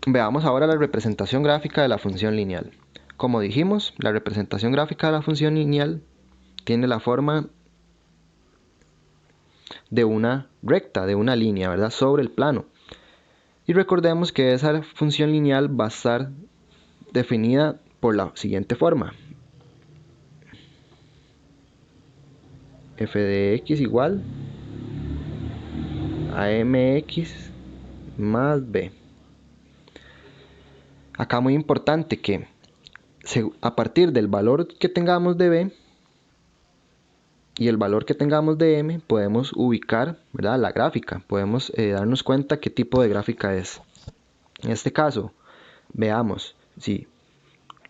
Veamos ahora la representación gráfica de la función lineal. Como dijimos, la representación gráfica de la función lineal tiene la forma de una recta, de una línea, ¿verdad?, sobre el plano. Y recordemos que esa función lineal va a estar definida por la siguiente forma. F de x igual a mx más b. Acá muy importante que a partir del valor que tengamos de b y el valor que tengamos de m, podemos ubicar, ¿verdad?, la gráfica. Podemos darnos cuenta qué tipo de gráfica es. En este caso, veamos si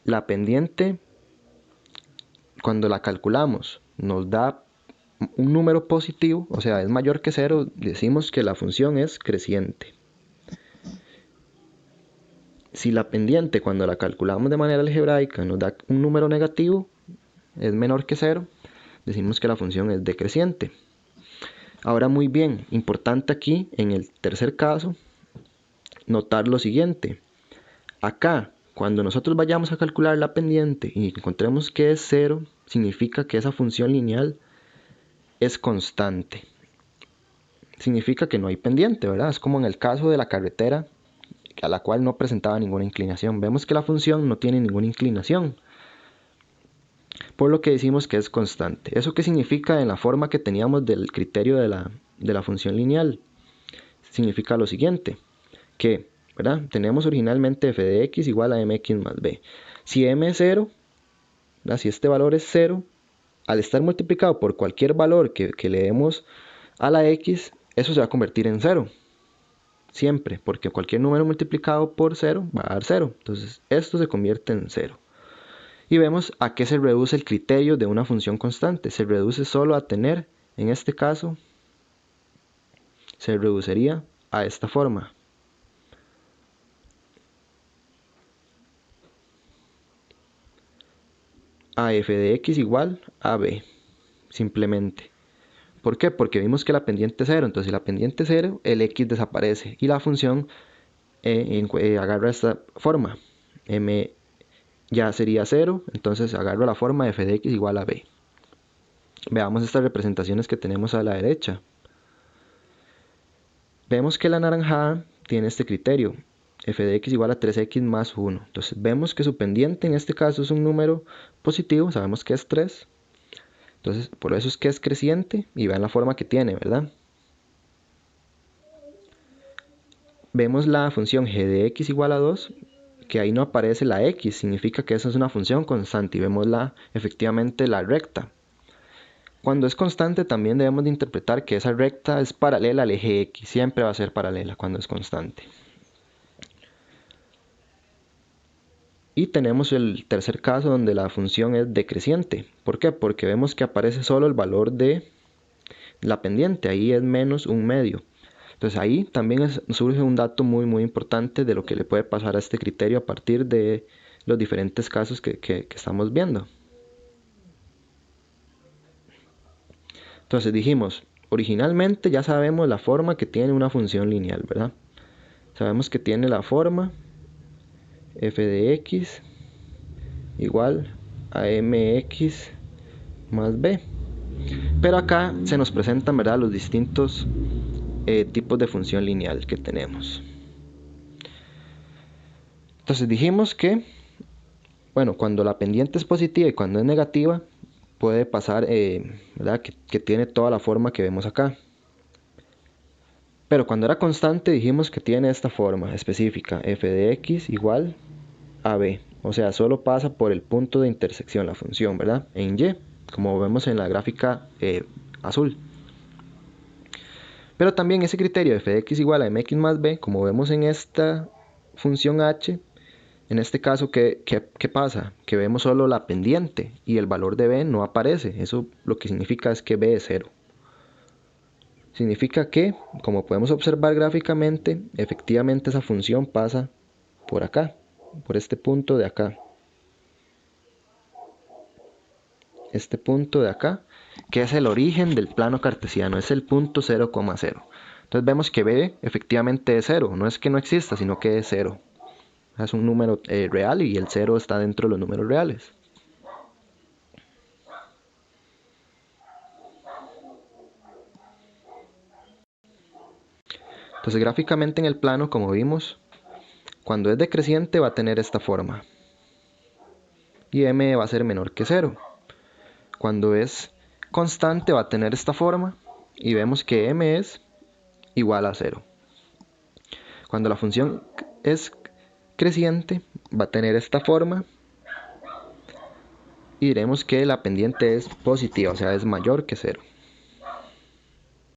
la pendiente, cuando la calculamos, nos da un número positivo, o sea, es mayor que 0, decimos que la función es creciente. Si la pendiente, cuando la calculamos de manera algebraica, nos da un número negativo, es menor que 0, decimos que la función es decreciente. Ahora, muy bien, importante aquí, en el tercer caso, notar lo siguiente. Acá, cuando nosotros vayamos a calcular la pendiente y encontremos que es 0, significa que esa función lineal es constante. Significa que no hay pendiente, ¿verdad? Es como en el caso de la carretera, a la cual no presentaba ninguna inclinación. Vemos que la función no tiene ninguna inclinación, por lo que decimos que es constante. ¿Eso qué significa en la forma que teníamos del criterio de la función lineal? Significa lo siguiente, que, ¿verdad?, tenemos originalmente f de x igual a mx más b. Si m es 0, ¿verdad?, si este valor es 0, al estar multiplicado por cualquier valor que le demos a la x, eso se va a convertir en 0. Siempre, porque cualquier número multiplicado por 0 va a dar 0. Entonces, esto se convierte en 0. Y vemos a qué se reduce el criterio de una función constante. Se reduce solo a tener, en este caso, se reduciría a esta forma. A f de x igual a b, simplemente. ¿Por qué? Porque vimos que la pendiente es 0, entonces si la pendiente es 0, el x desaparece y la función agarra esta forma. M ya sería 0, entonces agarro la forma de f de x igual a b. Veamos estas representaciones que tenemos a la derecha. Vemos que la naranjada tiene este criterio, f de x igual a 3x más 1. Entonces vemos que su pendiente en este caso es un número positivo, sabemos que es 3. Entonces por eso es que es creciente y vean la forma que tiene, ¿verdad? Vemos la función g de x igual a 2, que ahí no aparece la x, significa que esa es una función constante y vemos efectivamente la recta. Cuando es constante también debemos de interpretar que esa recta es paralela al eje x, siempre va a ser paralela cuando es constante. Y tenemos el tercer caso donde la función es decreciente. ¿Por qué? Porque vemos que aparece solo el valor de la pendiente, ahí es menos un medio. Entonces ahí también surge un dato muy importante de lo que le puede pasar a este criterio a partir de los diferentes casos que estamos viendo. Entonces dijimos, originalmente ya sabemos la forma que tiene una función lineal, ¿verdad? Sabemos que tiene la forma f de x igual a mx más b. Pero acá se nos presentan, ¿verdad?, los distintos tipos de función lineal que tenemos. Entonces dijimos que, bueno, cuando la pendiente es positiva y cuando es negativa, puede pasar, ¿verdad?, que tiene toda la forma que vemos acá. Pero cuando era constante dijimos que tiene esta forma específica, f de x igual a b. O sea, solo pasa por el punto de intersección la función, ¿verdad?, en y, como vemos en la gráfica azul. Pero también ese criterio f de x igual a mx más b, como vemos en esta función h, en este caso, ¿qué pasa? Que vemos solo la pendiente y el valor de b no aparece. Eso lo que significa es que b es 0. Significa que, como podemos observar gráficamente, efectivamente esa función pasa por acá, por este punto de acá. Este punto de acá, que es el origen del plano cartesiano, es el punto 0,0. Entonces vemos que b efectivamente es 0, no es que no exista, sino que es 0. Es un número real y el 0 está dentro de los números reales. Entonces gráficamente en el plano, como vimos, cuando es decreciente va a tener esta forma. Y m va a ser menor que 0. Cuando es constante va a tener esta forma. Y vemos que m es igual a 0. Cuando la función es creciente va a tener esta forma. Y diremos que la pendiente es positiva, o sea, es mayor que 0.